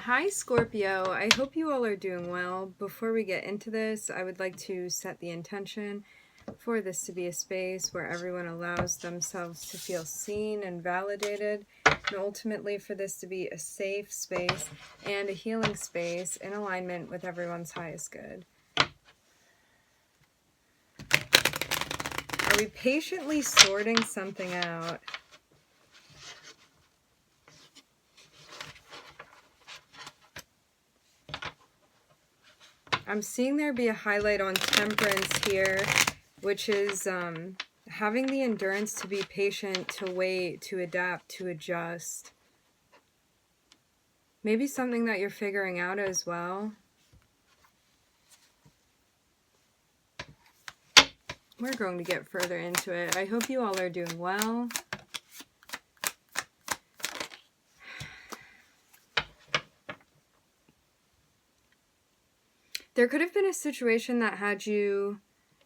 Hi Scorpio, I hope you all are doing well. Before we get into this, I would like to set the intention for this to be a space where everyone allows themselves to feel seen and validated, and ultimately for this to be a safe space and a healing space in alignment with everyone's highest good. Are we patiently sorting something out? I'm seeing there be a highlight on temperance here, which is having the endurance to be patient, to wait, to adapt, to adjust. Maybe something that you're figuring out as well. We're going to get further into it. I hope you all are doing well. There could have been a situation that had you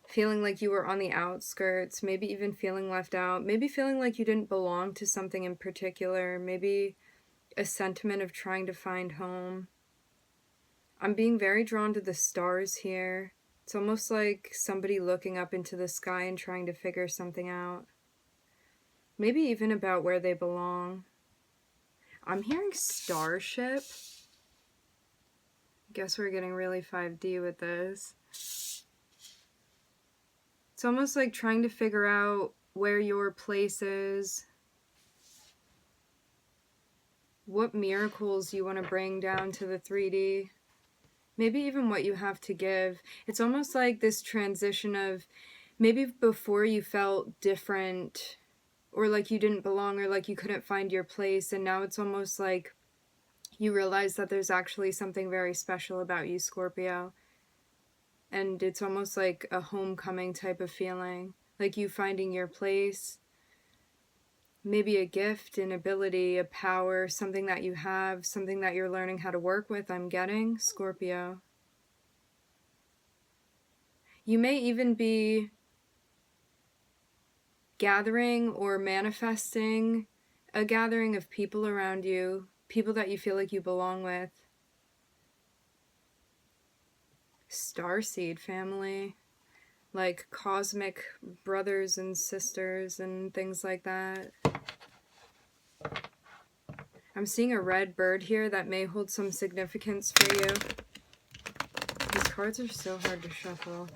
feeling like you were on the outskirts, maybe even feeling left out, maybe feeling like you didn't belong to something in particular, maybe a sentiment of trying to find home. I'm being very drawn to the stars here. It's almost like somebody looking up into the sky and trying to figure something out. Maybe even about where they belong. I'm hearing starship. Guess we're getting really 5D with this. It's almost like trying to figure out where your place is, what miracles you want to bring down to the 3D, maybe even what you have to give. It's almost like this transition of maybe before you felt different or like you didn't belong or like you couldn't find your place, and now it's almost like you realize that there's actually something very special about you, Scorpio. And it's almost like a homecoming type of feeling, like you finding your place, maybe a gift, an ability, a power, something that you have, something that you're learning how to work with. I'm getting, Scorpio. You may even be gathering or manifesting a gathering of people around you, people that you feel like you belong with. Starseed family, like cosmic brothers and sisters and things like that. I'm seeing a red bird here that may hold some significance for you. These cards are so hard to shuffle.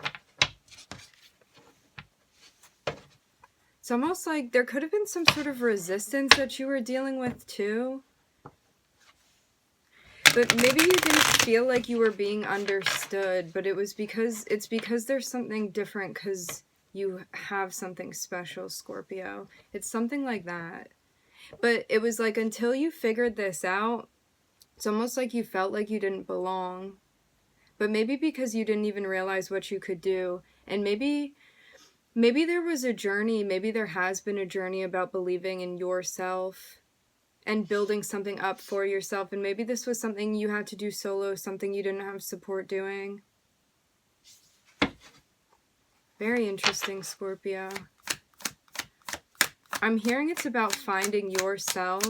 It's almost like there could have been some sort of resistance that you were dealing with too. But maybe you didn't feel like you were being understood, but it's because there's something different because you have something special, Scorpio. It's something like that. But it was like until you figured this out, it's almost like you felt like you didn't belong. But maybe because you didn't even realize what you could do. And maybe there was a journey, maybe there has been a journey about believing in yourself and building something up for yourself. And maybe this was something you had to do solo, something you didn't have support doing. Very interesting, Scorpio. I'm hearing it's about finding yourself.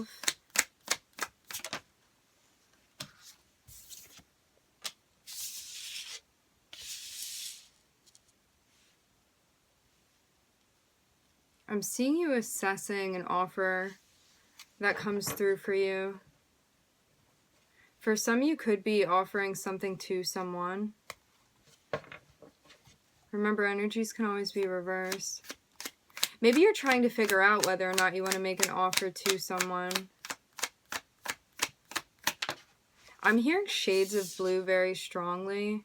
I'm seeing you assessing an offer that comes through for you. For some, you could be offering something to someone. Remember, energies can always be reversed. Maybe you're trying to figure out whether or not you want to make an offer to someone. I'm hearing shades of blue very strongly.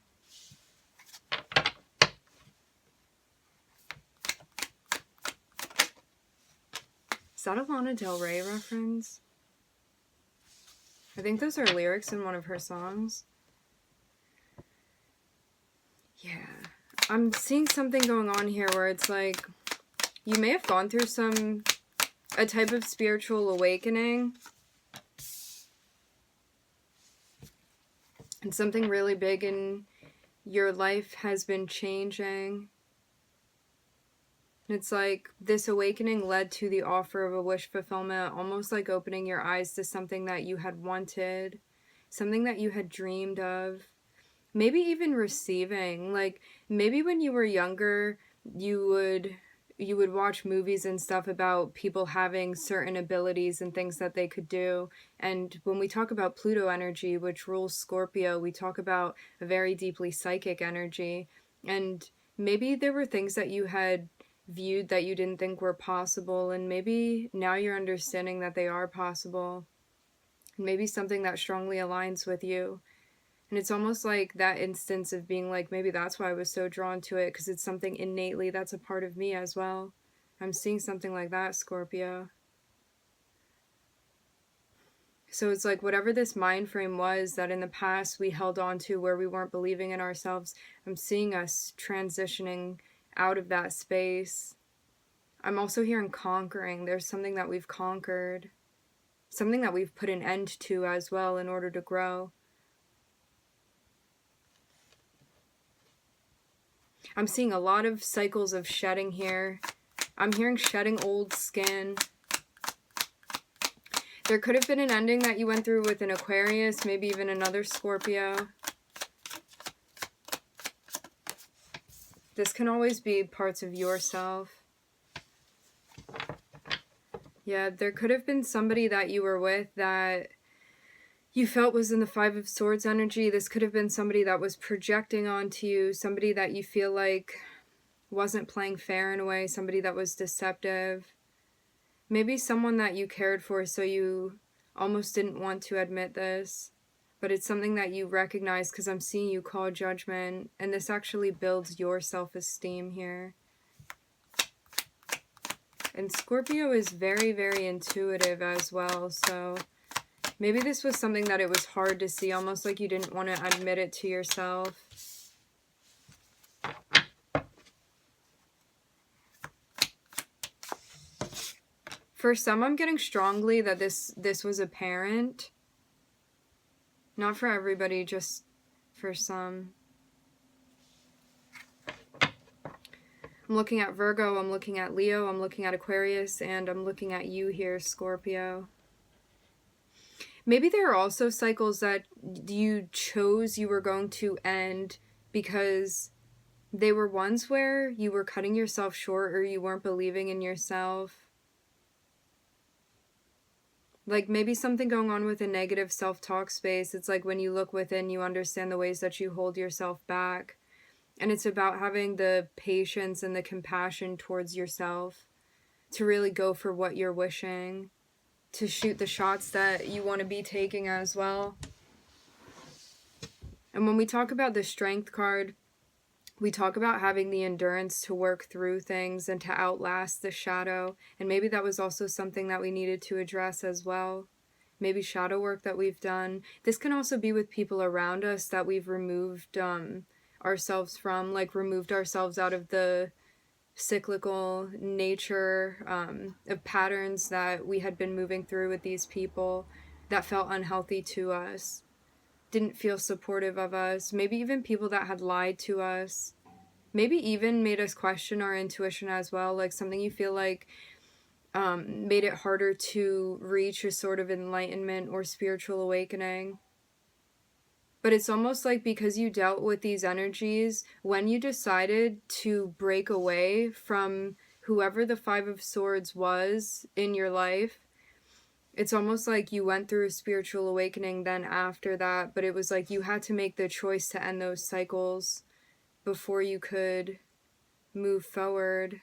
Is that a Lana Del Rey reference? I think those are lyrics in one of her songs. Yeah. I'm seeing something going on here where it's like you may have gone through a type of spiritual awakening. And something really big in your life has been changing. And it's like this awakening led to the offer of a wish fulfillment, almost like opening your eyes to something that you had wanted, something that you had dreamed of, maybe even receiving. Like maybe when you were younger, you would watch movies and stuff about people having certain abilities and things that they could do. And when we talk about Pluto energy, which rules Scorpio, we talk about a very deeply psychic energy. And maybe there were things that you had viewed that you didn't think were possible, and maybe now you're understanding that they are possible. Maybe something that strongly aligns with you. And it's almost like that instance of being like, maybe that's why I was so drawn to it, because it's something innately that's a part of me as well. I'm seeing something like that, Scorpio. So it's like whatever this mind frame was that in the past we held on to where we weren't believing in ourselves, I'm seeing us transitioning out of that space. I'm also hearing conquering. There's something that we've conquered, something that we've put an end to as well in order to grow. I'm seeing a lot of cycles of shedding here. I'm hearing shedding old skin. There could have been an ending that you went through with an Aquarius, maybe even another Scorpio. This can always be parts of yourself. Yeah, there could have been somebody that you were with that you felt was in the Five of Swords energy. This could have been somebody that was projecting onto you, somebody that you feel like wasn't playing fair in a way, somebody that was deceptive. Maybe someone that you cared for, so you almost didn't want to admit this, but it's something that you recognize because I'm seeing you call judgment, and this actually builds your self-esteem here. And Scorpio is very, very intuitive as well, so maybe this was something that it was hard to see, almost like you didn't want to admit it to yourself. For some, I'm getting strongly that this was apparent. Not for everybody, just for some. I'm looking at Virgo, I'm looking at Leo, I'm looking at Aquarius, and I'm looking at you here, Scorpio. Maybe there are also cycles that you chose you were going to end because they were ones where you were cutting yourself short or you weren't believing in yourself. Like maybe something going on with a negative self-talk space. It's like when you look within, you understand the ways that you hold yourself back. And it's about having the patience and the compassion towards yourself to really go for what you're wishing, to shoot the shots that you want to be taking as well. And when we talk about the Strength card, we talk about having the endurance to work through things and to outlast the shadow. And maybe that was also something that we needed to address as well. Maybe shadow work that we've done. This can also be with people around us that we've removed ourselves from, like removed ourselves out of the cyclical nature of patterns that we had been moving through with these people that felt unhealthy to us, didn't feel supportive of us, maybe even people that had lied to us, maybe even made us question our intuition as well, like something you feel like made it harder to reach a sort of enlightenment or spiritual awakening. But it's almost like because you dealt with these energies, when you decided to break away from whoever the Five of Swords was in your life, it's almost like you went through a spiritual awakening then after that, but it was like you had to make the choice to end those cycles before you could move forward.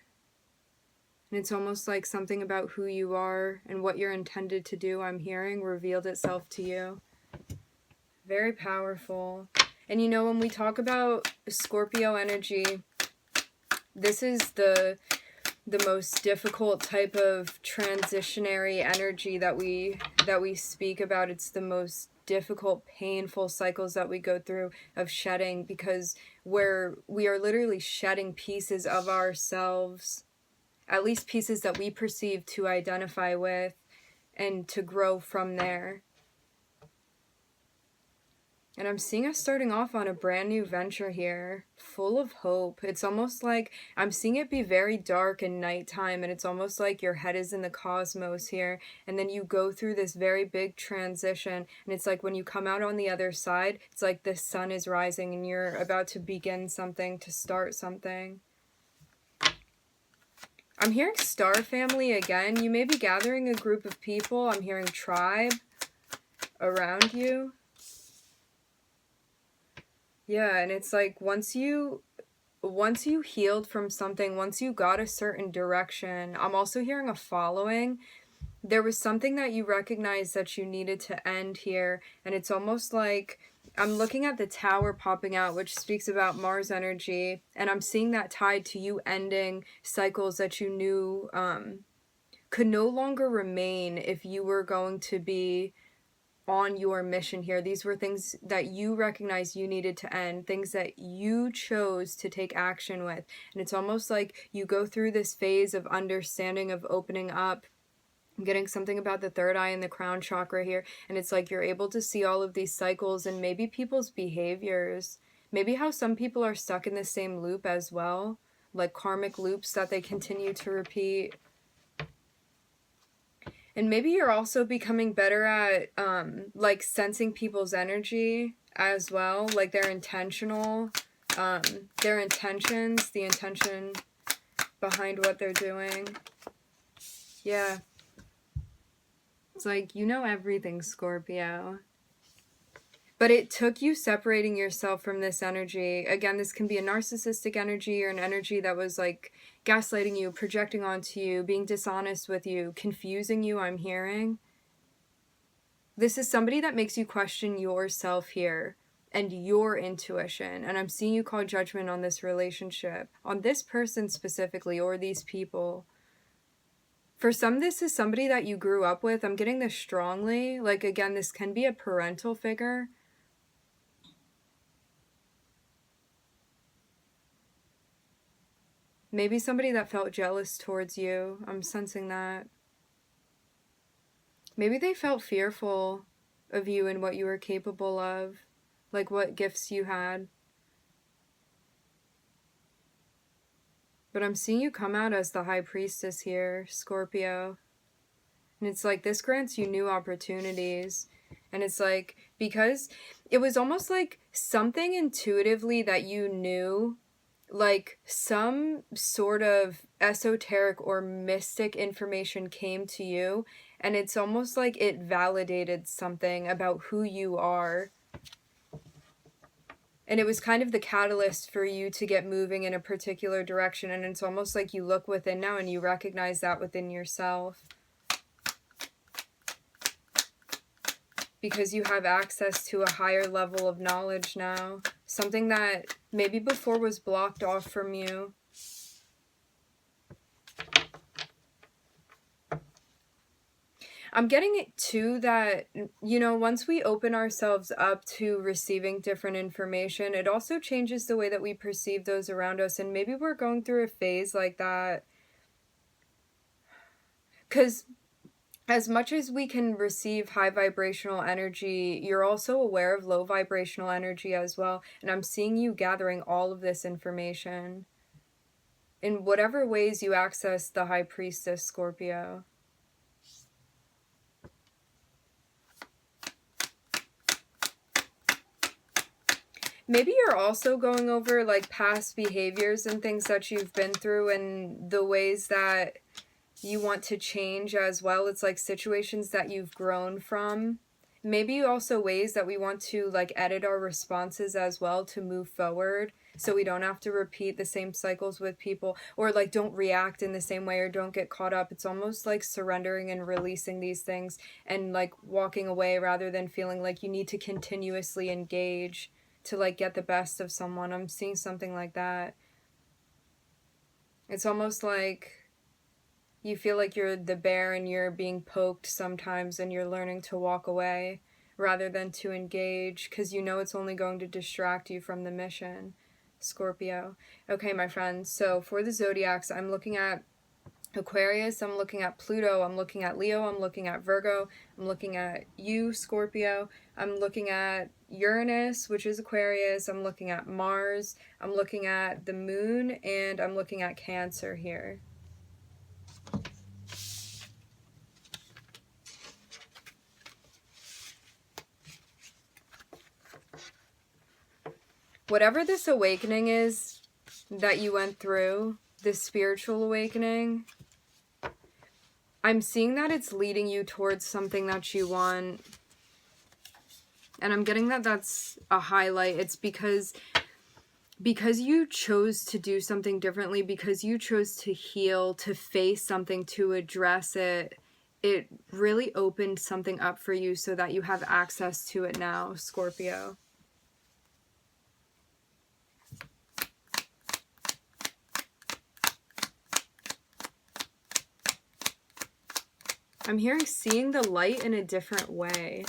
And it's almost like something about who you are and what you're intended to do, I'm hearing, revealed itself to you. Very powerful. And you know, when we talk about Scorpio energy, this is the most difficult type of transitionary energy that we speak about. It's the most difficult, painful cycles that we go through of shedding, because we are literally shedding pieces of ourselves, at least pieces that we perceive to identify with, and to grow from there. And I'm seeing us starting off on a brand new venture here, full of hope. It's almost like I'm seeing it be very dark and nighttime, and it's almost like your head is in the cosmos here. And then you go through this very big transition, and it's like when you come out on the other side, it's like the sun is rising and you're about to begin something, to start something. I'm hearing star family again. You may be gathering a group of people. I'm hearing tribe around you. Yeah, and it's like once you healed from something, once you got a certain direction, I'm also hearing a following. There was something that you recognized that you needed to end here, and it's almost like I'm looking at the tower popping out, which speaks about Mars energy, and I'm seeing that tied to you ending cycles that you knew could no longer remain if you were going to be on your mission here. These were things that you recognized you needed to end, things that you chose to take action with. And it's almost like you go through this phase of understanding, of opening up. I'm getting something about the third eye and the crown chakra here, and it's like you're able to see all of these cycles and maybe people's behaviors, maybe how some people are stuck in the same loop as well, like karmic loops that they continue to repeat. And maybe you're also becoming better at like sensing people's energy as well, like their intentional, their intentions, the intention behind what they're doing. Yeah. It's like, you know everything, Scorpio. But it took you separating yourself from this energy. Again, this can be a narcissistic energy or an energy that was like gaslighting you, projecting onto you, being dishonest with you, confusing you, I'm hearing. This is somebody that makes you question yourself here and your intuition. And I'm seeing you call judgment on this relationship, on this person specifically, or these people. For some, this is somebody that you grew up with. I'm getting this strongly. Like, again, this can be a parental figure. Maybe somebody that felt jealous towards you. I'm sensing that. Maybe they felt fearful of you and what you were capable of, like what gifts you had. But I'm seeing you come out as the high priestess here, Scorpio. And it's like this grants you new opportunities. And it's like, because it was almost like something intuitively that you knew, like some sort of esoteric or mystic information came to you, and it's almost like it validated something about who you are. And it was kind of the catalyst for you to get moving in a particular direction, and it's almost like you look within now and you recognize that within yourself. Because you have access to a higher level of knowledge now. Something that maybe before was blocked off from you. I'm getting it too that, you know, once we open ourselves up to receiving different information, it also changes the way that we perceive those around us. And maybe we're going through a phase like that. Because as much as we can receive high vibrational energy, you're also aware of low vibrational energy as well. And I'm seeing you gathering all of this information in whatever ways you access the high priestess, Scorpio. Maybe you're also going over like past behaviors and things that you've been through and the ways that you want to change as well. It's like situations that you've grown from. Maybe also ways that we want to like edit our responses as well to move forward, so we don't have to repeat the same cycles with people, or like don't react in the same way, or don't get caught up. It's almost like surrendering and releasing these things and like walking away rather than feeling like you need to continuously engage to like get the best of someone. I'm seeing something like that. It's almost like you feel like you're the bear and you're being poked sometimes and you're learning to walk away rather than to engage, because you know it's only going to distract you from the mission, Scorpio. Okay, my friends, so for the zodiacs, I'm looking at Aquarius, I'm looking at Pluto, I'm looking at Leo, I'm looking at Virgo, I'm looking at you, Scorpio, I'm looking at Uranus, which is Aquarius, I'm looking at Mars, I'm looking at the moon, and I'm looking at Cancer here. Whatever this awakening is that you went through, this spiritual awakening, I'm seeing that it's leading you towards something that you want. And I'm getting that that's a highlight. It's because you chose to do something differently, because you chose to heal, to face something, to address it. It really opened something up for you so that you have access to it now, Scorpio. I'm hearing seeing the light in a different way.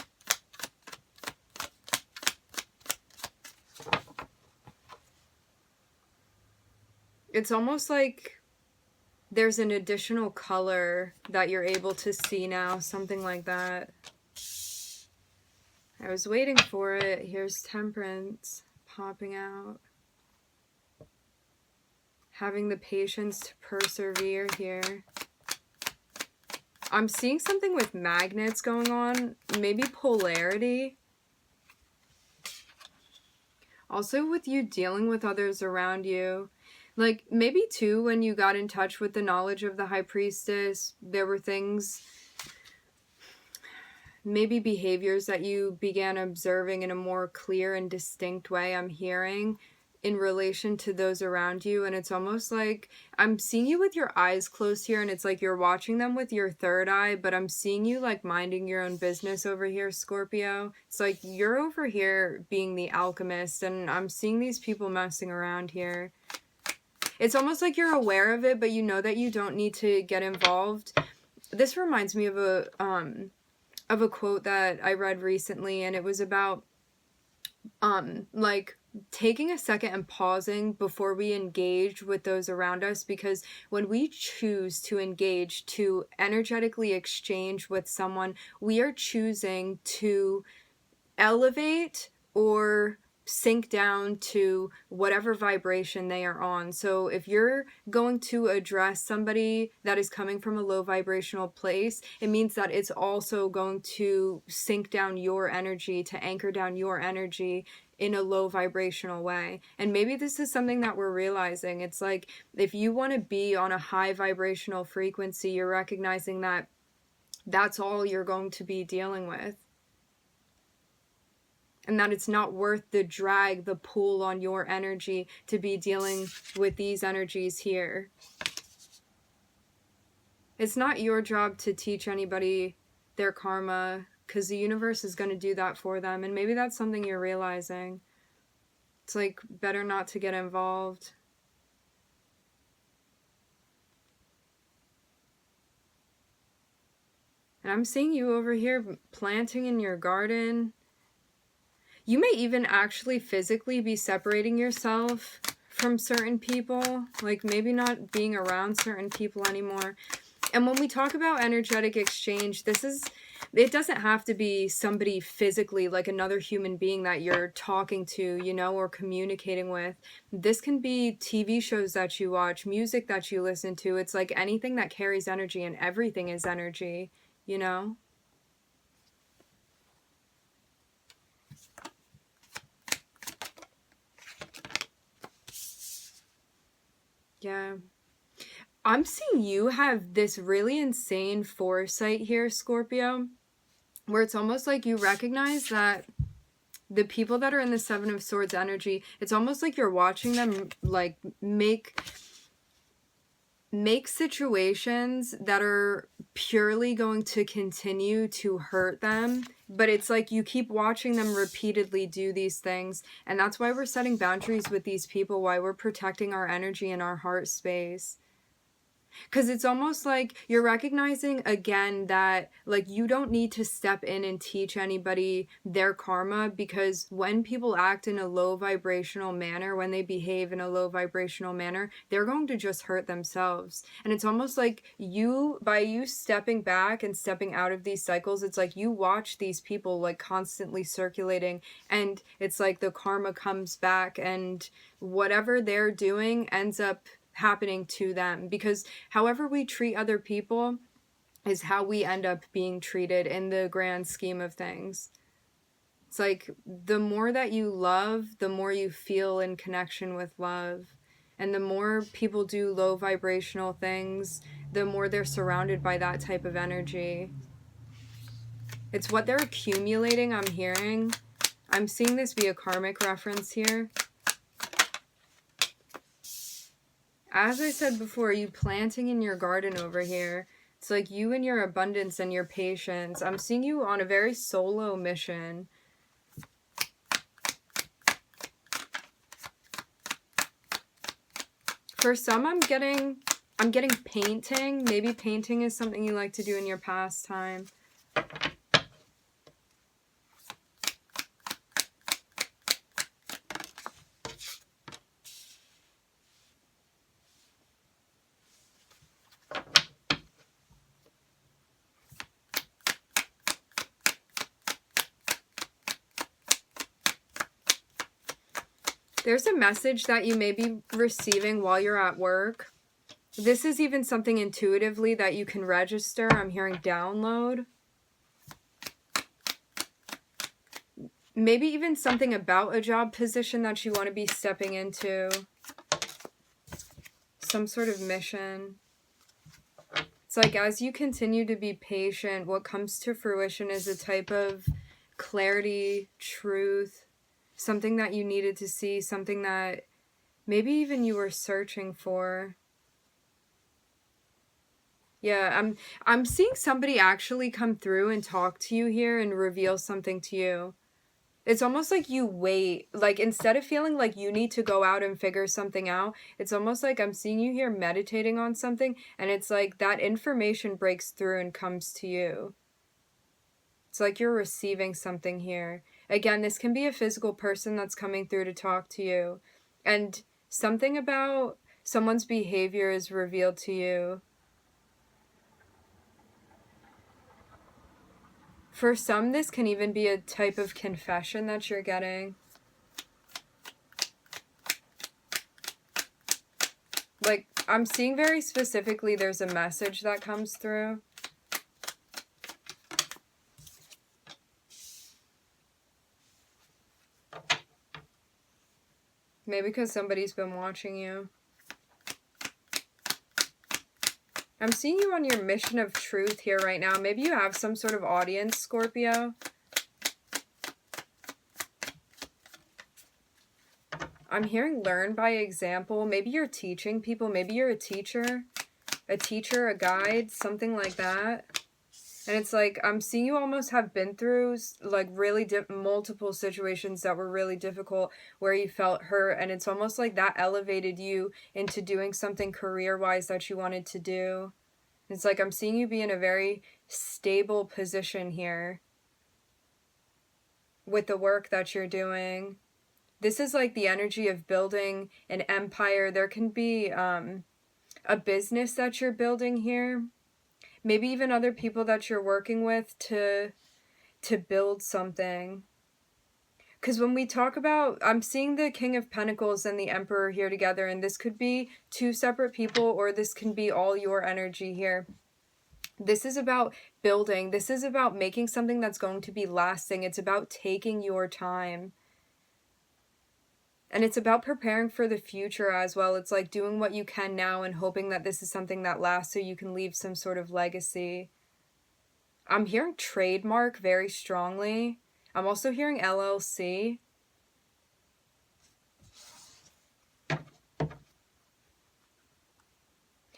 It's almost like there's an additional color that you're able to see now, something like that. I was waiting for it. Here's Temperance popping out. Having the patience to persevere here. I'm seeing something with magnets going on, maybe polarity. Also with you dealing with others around you. Like, maybe too, when you got in touch with the knowledge of the High Priestess, there were things, maybe behaviors that you began observing in a more clear and distinct way, I'm hearing, in relation to those around you. And it's almost like I'm seeing you with your eyes closed here, and it's like you're watching them with your third eye, but I'm seeing you like minding your own business over here, Scorpio. It's like you're over here being the alchemist, and I'm seeing these people messing around here. It's almost like you're aware of it, but you know that you don't need to get involved. This reminds me of a quote that I read recently, and it was about like taking a second and pausing before we engage with those around us, because when we choose to engage, to energetically exchange with someone, we are choosing to elevate or sink down to whatever vibration they are on. So if you're going to address somebody that is coming from a low vibrational place, it means that it's also going to sink down your energy, to anchor down your energy in a low vibrational way. And maybe this is something that we're realizing. It's like, if you want to be on a high vibrational frequency, you're recognizing that that's all you're going to be dealing with. And that it's not worth the drag, the pull on your energy to be dealing with these energies here. It's not your job to teach anybody their karma, because the universe is going to do that for them. And maybe that's something you're realizing. It's like better not to get involved. And I'm seeing you over here planting in your garden. You may even actually physically be separating yourself from certain people, like maybe not being around certain people anymore. And when we talk about energetic exchange, it doesn't have to be somebody physically, like another human being that you're talking to, or communicating with. This can be TV shows that you watch, music that you listen to. It's like anything that carries energy, and everything is energy, Yeah. I'm seeing you have this really insane foresight here, Scorpio, where it's almost like you recognize that the people that are in the Seven of Swords energy, it's almost like you're watching them like make situations that are purely going to continue to hurt them. But it's like you keep watching them repeatedly do these things. And that's why we're setting boundaries with these people, why we're protecting our energy and our heart space. Because it's almost like you're recognizing again that like you don't need to step in and teach anybody their karma, because when people act in a low vibrational manner, when they behave in a low vibrational manner, they're going to just hurt themselves. And it's almost like you, by you stepping back and stepping out of these cycles, it's like you watch these people like constantly circulating, and it's like the karma comes back and whatever they're doing ends up happening to them, because however we treat other people is how we end up being treated in the grand scheme of things. It's like the more that you love, the more you feel in connection with love. And the more people do low vibrational things, the more they're surrounded by that type of energy. It's what they're accumulating, I'm hearing. I'm seeing this be a karmic reference here. As I said before, you planting in your garden over here. It's like you and your abundance and your patience. I'm seeing you on a very solo mission. For some, I'm getting painting. Maybe painting is something you like to do in your pastime. There's a message that you may be receiving while you're at work. This is even something intuitively that you can register. I'm hearing download. Maybe even something about a job position that you want to be stepping into. Some sort of mission. It's like as you continue to be patient, what comes to fruition is a type of clarity, truth, something that you needed to see, something that maybe even you were searching for. Yeah, I'm seeing somebody actually come through and talk to you here and reveal something to you. It's almost like you wait, like instead of feeling like you need to go out and figure something out, it's almost like I'm seeing you here meditating on something, and it's like that information breaks through and comes to you. It's like you're receiving something here. Again, this can be a physical person that's coming through to talk to you, and something about someone's behavior is revealed to you. For some, this can even be a type of confession that you're getting. Like, I'm seeing very specifically there's a message that comes through. Maybe because somebody's been watching you. I'm seeing you on your mission of truth here right now. Maybe you have some sort of audience, Scorpio. I'm hearing learn by example. Maybe you're teaching people. Maybe you're a teacher, a guide, something like that. And it's like, I'm seeing you almost have been through like really multiple situations that were really difficult where you felt hurt. And it's almost like that elevated you into doing something career-wise that you wanted to do. It's like I'm seeing you be in a very stable position here with the work that you're doing. This is like the energy of building an empire. There can be a business that you're building here. Maybe even other people that you're working with to build something. Because when we talk about, I'm seeing the King of Pentacles and the Emperor here together, and this could be two separate people, or this can be all your energy here. This is about building. This is about making something that's going to be lasting. It's about taking your time. And it's about preparing for the future as well. It's like doing what you can now and hoping that this is something that lasts so you can leave some sort of legacy. I'm hearing trademark very strongly. I'm also hearing LLC.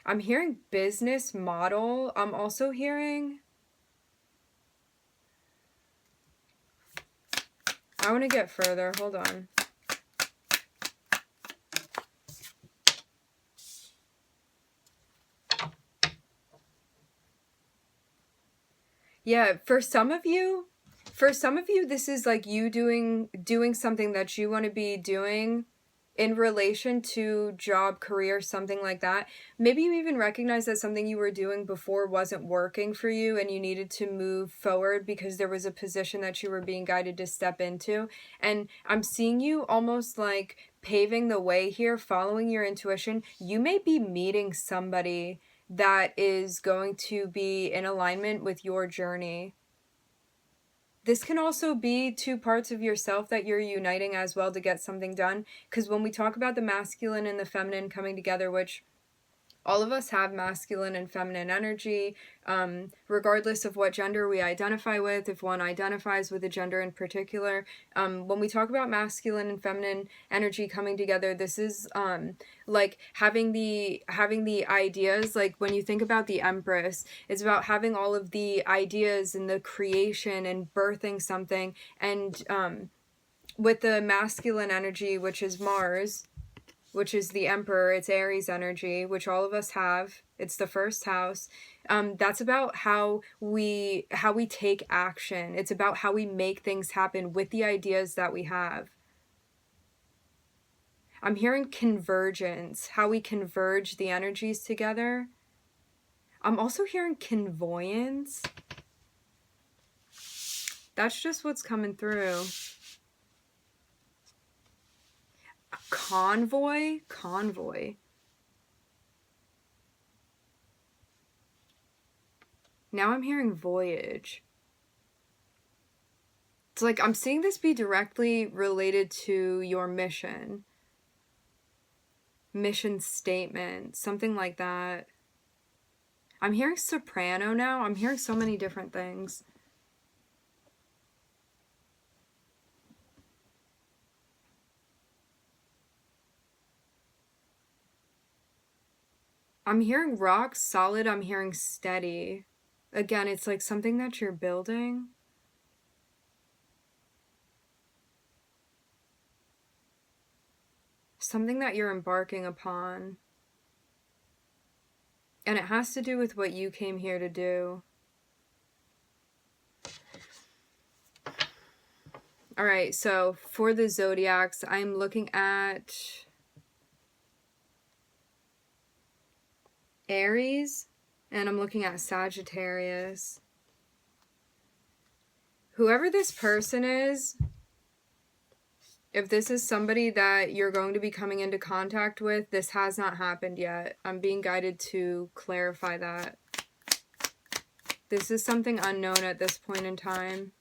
I'm hearing business model. I'm also hearing... I want to get further. Hold on. Yeah, for some of you, this is like you doing something that you want to be doing in relation to job, career, something like that. Maybe you even recognize that something you were doing before wasn't working for you and you needed to move forward because there was a position that you were being guided to step into. And I'm seeing you almost like paving the way here, following your intuition. You may be meeting somebody that is going to be in alignment with your journey. This can also be two parts of yourself that you're uniting as well to get something done. Because when we talk about the masculine and the feminine coming together, which all of us have masculine and feminine energy, regardless of what gender we identify with, if one identifies with a gender in particular. When we talk about masculine and feminine energy coming together, this is like having the ideas. Like when you think about the Empress, it's about having all of the ideas and the creation and birthing something. And with the masculine energy, which is Mars, which is the Emperor, it's Aries energy, which all of us have. It's the first house. That's about how we take action. It's about how we make things happen with the ideas that we have. I'm hearing convergence, how we converge the energies together. I'm also hearing convoyance. That's just what's coming through. Convoy. Now I'm hearing voyage. It's like I'm seeing this be directly related to your mission statement, something like that. I'm hearing soprano now. I'm hearing so many different things. I'm hearing rock solid. I'm hearing steady. Again, it's like something that you're building. Something that you're embarking upon. And it has to do with what you came here to do. All right, so for the zodiacs, I'm looking at Aries, and I'm looking at Sagittarius. Whoever this person is, if this is somebody that you're going to be coming into contact with, this has not happened yet. I'm being guided to clarify that. This is something unknown at this point in time.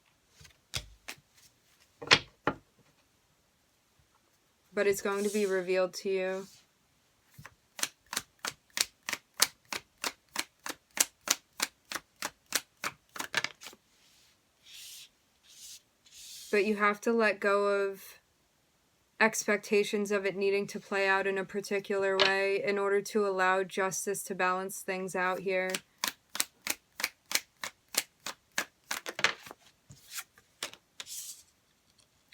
But it's going to be revealed to you. But you have to let go of expectations of it needing to play out in a particular way in order to allow justice to balance things out here.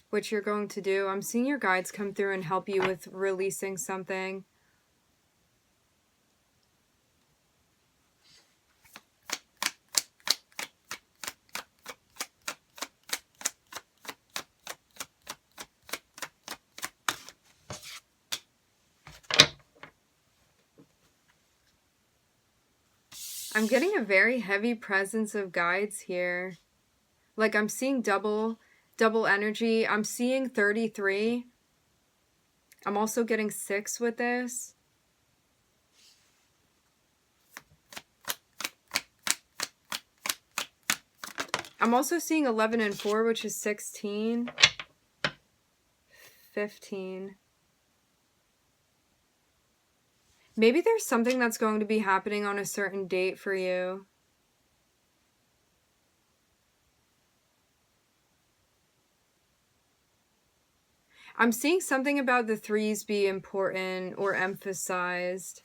What you're going to do, I'm seeing your guides come through and help you with releasing something. I'm getting a very heavy presence of guides here. Like I'm seeing double energy. I'm seeing 33. I'm also getting 6 with this. I'm also seeing 11 and 4, which is 16. 15. Maybe there's something that's going to be happening on a certain date for you. I'm seeing something about the 3s be important or emphasized.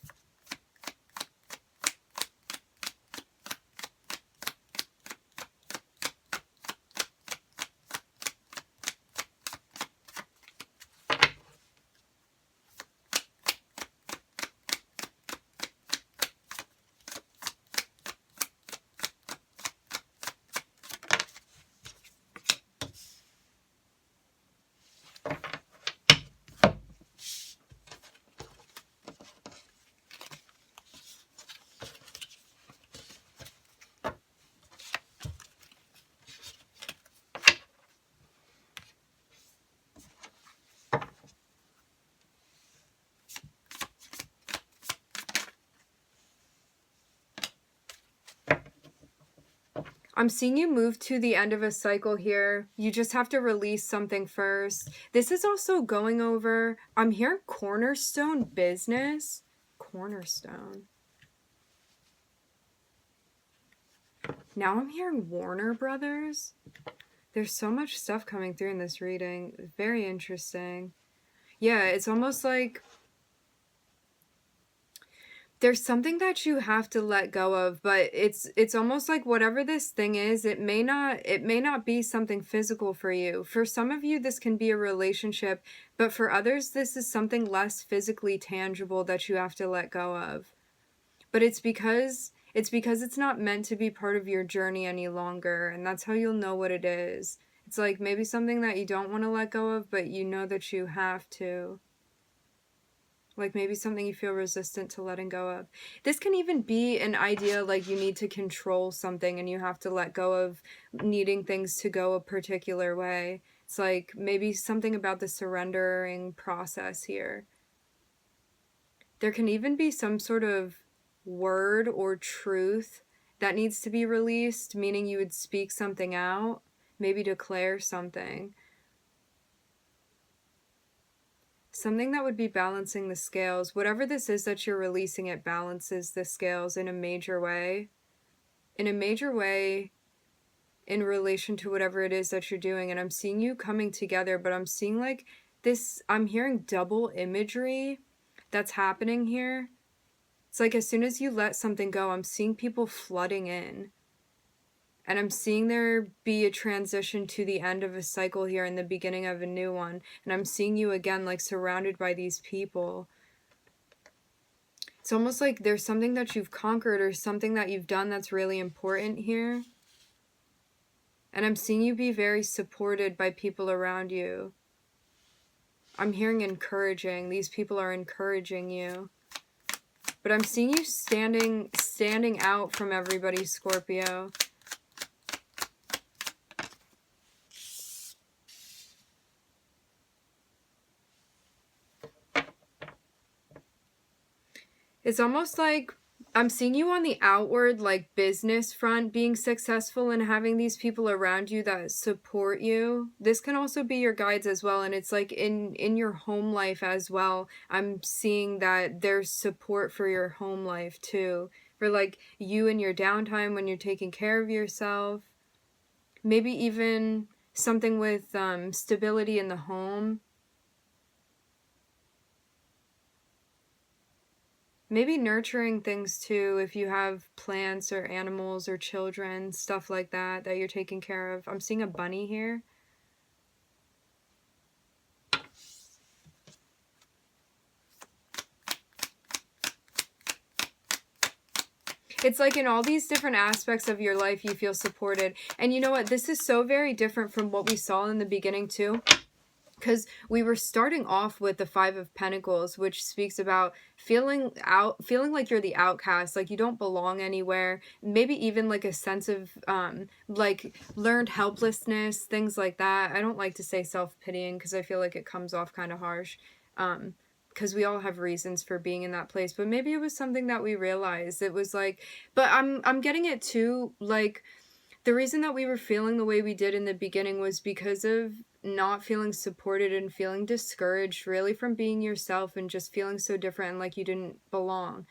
I'm seeing you move to the end of a cycle here. You just have to release something first. This is also going over, I'm hearing cornerstone business. Cornerstone. Now I'm hearing Warner Brothers. There's so much stuff coming through in this reading. Very interesting. Yeah, it's almost like there's something that you have to let go of, but it's almost like whatever this thing is, it may not be something physical for you. For some of you this can be a relationship, but for others this is something less physically tangible that you have to let go of. But it's because it's not meant to be part of your journey any longer, and that's how you'll know what it is. It's like maybe something that you don't want to let go of, but you know that you have to. Like maybe something you feel resistant to letting go of. This can even be an idea like you need to control something and you have to let go of needing things to go a particular way. It's like maybe something about the surrendering process here. There can even be some sort of word or truth that needs to be released, meaning you would speak something out, maybe declare something. Something that would be balancing the scales. Whatever this is that you're releasing, it balances the scales in a major way. In a major way in relation to whatever it is that you're doing. And I'm seeing you coming together, but I'm seeing like this, I'm hearing double imagery that's happening here. It's like as soon as you let something go, I'm seeing people flooding in. And I'm seeing there be a transition to the end of a cycle here and the beginning of a new one. And I'm seeing you again like surrounded by these people. It's almost like there's something that you've conquered or something that you've done that's really important here. And I'm seeing you be very supported by people around you. I'm hearing encouraging. These people are encouraging you. But I'm seeing you standing out from everybody, Scorpio. It's almost like I'm seeing you on the outward, like, business front being successful and having these people around you that support you. This can also be your guides as well, and it's like in your home life as well. I'm seeing that there's support for your home life too. For like you in your downtime when you're taking care of yourself. Maybe even something with stability in the home. Maybe nurturing things too, if you have plants or animals or children, stuff like that you're taking care of. I'm seeing a bunny here. It's like in all these different aspects of your life, you feel supported. And you know what? This is so very different from what we saw in the beginning too. Because we were starting off with the Five of Pentacles, which speaks about feeling like you're the outcast, like you don't belong anywhere. Maybe even like a sense of like learned helplessness, things like that. I don't like to say self-pitying because I feel like it comes off kind of harsh. Because we all have reasons for being in that place, but maybe it was something that we realized. It was like, but I'm getting it too, like the reason that we were feeling the way we did in the beginning was because of not feeling supported and feeling discouraged really from being yourself and just feeling so different and like you didn't belong.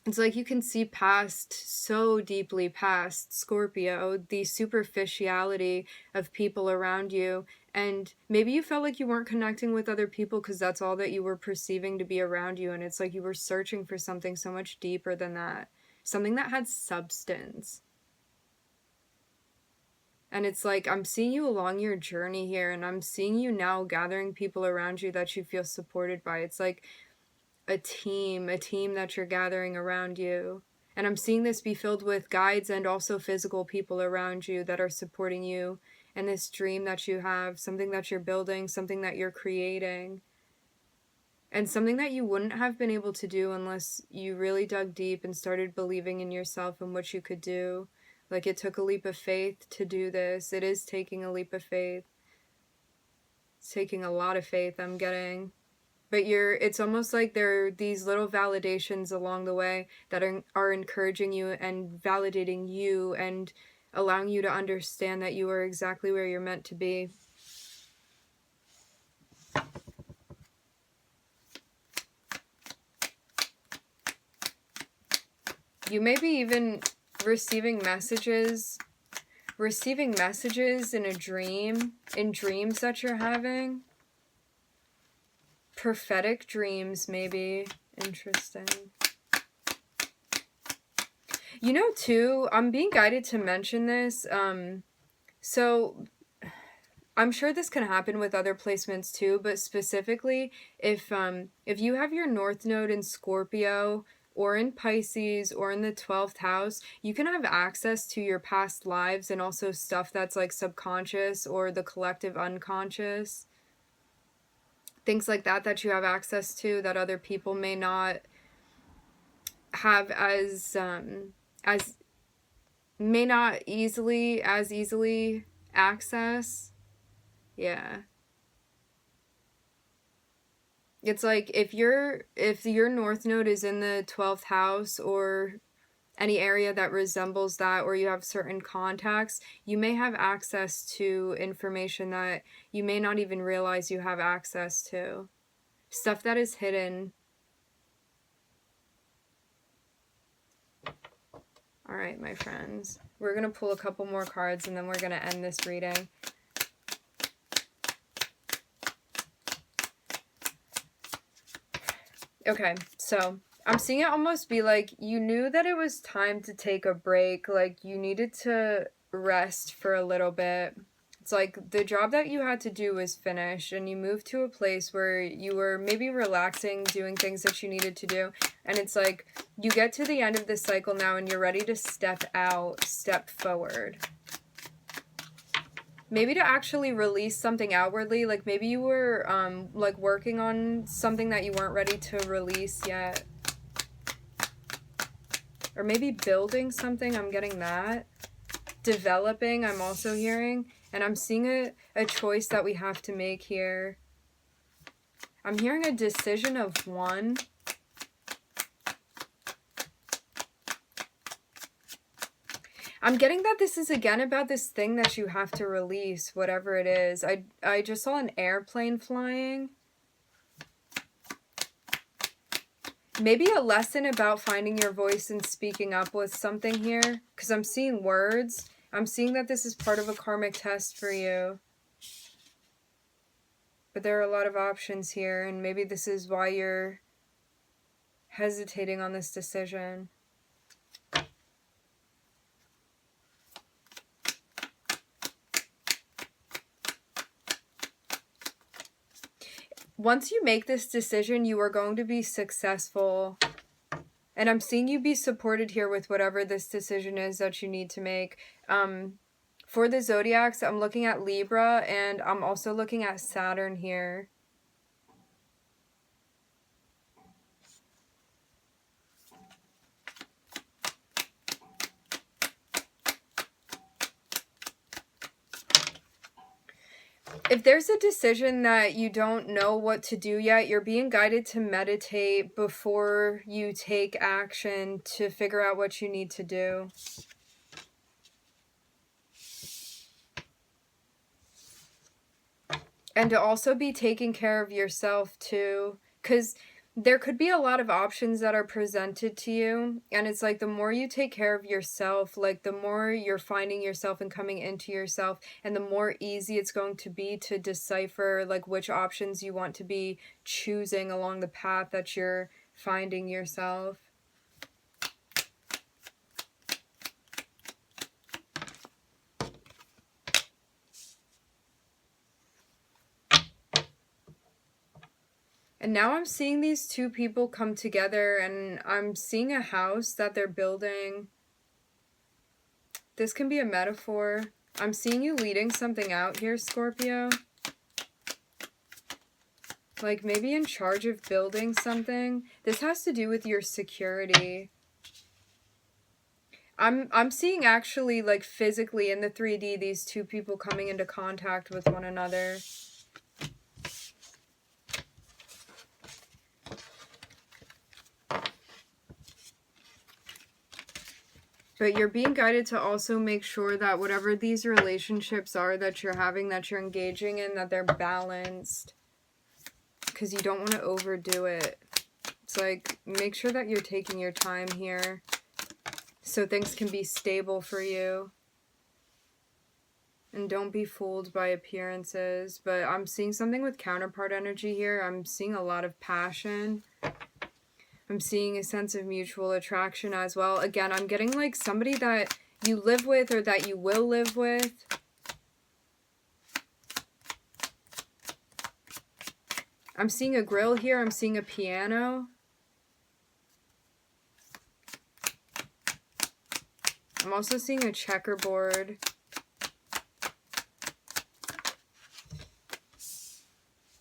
It's like you can see past, so deeply past, Scorpio, the superficiality of people around you. And maybe you felt like you weren't connecting with other people because that's all that you were perceiving to be around you. And it's like you were searching for something so much deeper than that. Something that had substance. And it's like, I'm seeing you along your journey here, and I'm seeing you now gathering people around you that you feel supported by. It's like a team that you're gathering around you. And I'm seeing this be filled with guides and also physical people around you that are supporting you and this dream that you have, something that you're building, something that you're creating. And something that you wouldn't have been able to do unless you really dug deep and started believing in yourself and what you could do. Like it took a leap of faith to do this. It is taking a leap of faith. It's taking a lot of faith, I'm getting. But it's almost like there are these little validations along the way that are encouraging you and validating you and allowing you to understand that you are exactly where you're meant to be. You may be even receiving messages in a dream, in dreams that you're having. Prophetic dreams, maybe. Interesting. You know, too, I'm being guided to mention this. So I'm sure this can happen with other placements too, but specifically if you have your North Node in Scorpio or in Pisces or in the 12th house, you can have access to your past lives and also stuff that's like subconscious or the collective unconscious. Things like that you have access to that other people may not have as may not as easily access. Yeah. It's like if your North Node is in the 12th house or any area that resembles that, or you have certain contacts, you may have access to information that you may not even realize you have access to. Stuff that is hidden. All right, my friends. We're going to pull a couple more cards and then we're going to end this reading. Okay, so I'm seeing it almost be like you knew that it was time to take a break, like you needed to rest for a little bit. It's like the job that you had to do was finished and you moved to a place where you were maybe relaxing, doing things that you needed to do. And it's like you get to the end of this cycle now and you're ready to step out, step forward. Maybe to actually release something outwardly, like maybe you were like working on something that you weren't ready to release yet. Or maybe building something, I'm getting that. Developing, I'm also hearing. And I'm seeing a choice that we have to make here. I'm hearing a decision of one. I'm getting that this is again about this thing that you have to release, whatever it is. I just saw an airplane flying. Maybe a lesson about finding your voice and speaking up with something here. Because I'm seeing words. I'm seeing that this is part of a karmic test for you. But there are a lot of options here. And maybe this is why you're hesitating on this decision. Once you make this decision, you are going to be successful. And I'm seeing you be supported here with whatever this decision is that you need to make. For the zodiacs, I'm looking at Libra, and I'm also looking at Saturn here. If there's a decision that you don't know what to do yet, you're being guided to meditate before you take action to figure out what you need to do. And to also be taking care of yourself too, because there could be a lot of options that are presented to you, and it's like the more you take care of yourself, like the more you're finding yourself and coming into yourself, and the more easy it's going to be to decipher like which options you want to be choosing along the path that you're finding yourself. And now I'm seeing these two people come together, and I'm seeing a house that they're building. This can be a metaphor. I'm seeing you leading something out here, Scorpio. Like maybe in charge of building something. This has to do with your security. I'm seeing actually like physically in the 3D these two people coming into contact with one another. But you're being guided to also make sure that whatever these relationships are that you're having, that you're engaging in, that they're balanced. Because you don't want to overdo it. It's like, make sure that you're taking your time here so things can be stable for you. And don't be fooled by appearances. But I'm seeing something with counterpart energy here. I'm seeing a lot of passion. I'm seeing a sense of mutual attraction as well. Again, I'm getting like somebody that you live with or that you will live with. I'm seeing a grill here. I'm seeing a piano. I'm also seeing a checkerboard.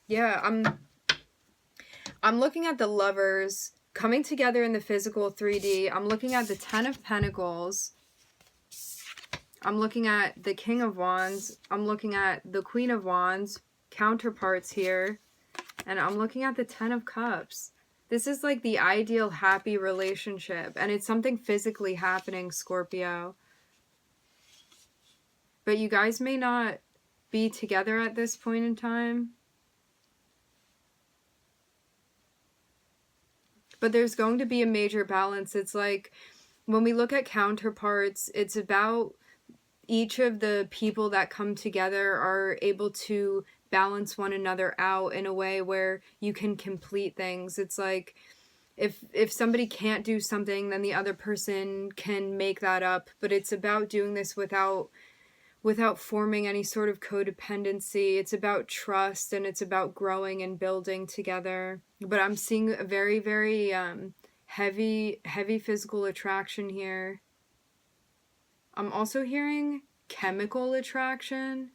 Yeah, I'm looking at the lovers coming together in the physical 3D. I'm looking at the 10 of Pentacles. I'm looking at the King of Wands. I'm looking at the Queen of Wands, counterparts here. And I'm looking at the 10 of Cups. This is like the ideal happy relationship. And it's something physically happening, Scorpio. But you guys may not be together at this point in time. But there's going to be a major balance. It's like when we look at counterparts, it's about each of the people that come together are able to balance one another out in a way where you can complete things. It's like if somebody can't do something, then the other person can make that up. But it's about doing this without forming any sort of codependency. It's about trust, and it's about growing and building together. But I'm seeing a very, very heavy physical attraction here. I'm also hearing chemical attraction.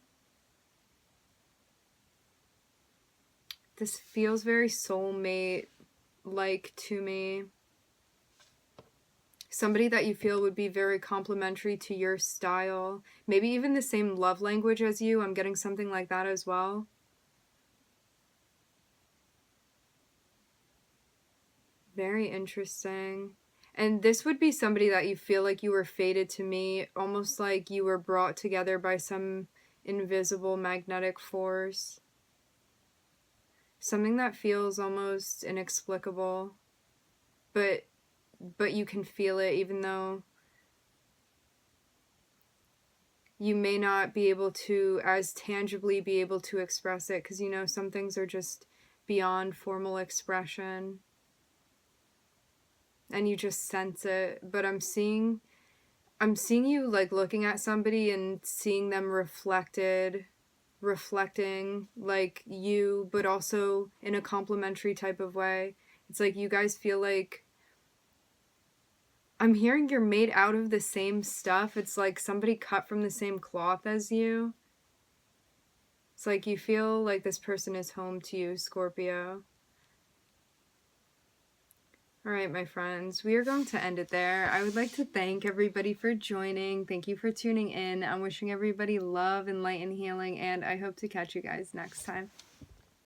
This feels very soulmate-like to me. Somebody that you feel would be very complementary to your style. Maybe even the same love language as you. I'm getting something like that as well. Very interesting. And this would be somebody that you feel like you were fated to meet. Almost like you were brought together by some invisible magnetic force. Something that feels almost inexplicable. But you can feel it, even though you may not be able to as tangibly be able to express it, because you know some things are just beyond formal expression and you just sense it. But I'm seeing you like looking at somebody and seeing them reflecting like you, but also in a complimentary type of way. It's like you guys feel like, I'm hearing you're made out of the same stuff. It's like somebody cut from the same cloth as you. It's like you feel like this person is home to you, Scorpio. Alright, my friends, we are going to end it there. I would like to thank everybody for joining. Thank you for tuning in. I'm wishing everybody love and light and healing, and I hope to catch you guys next time.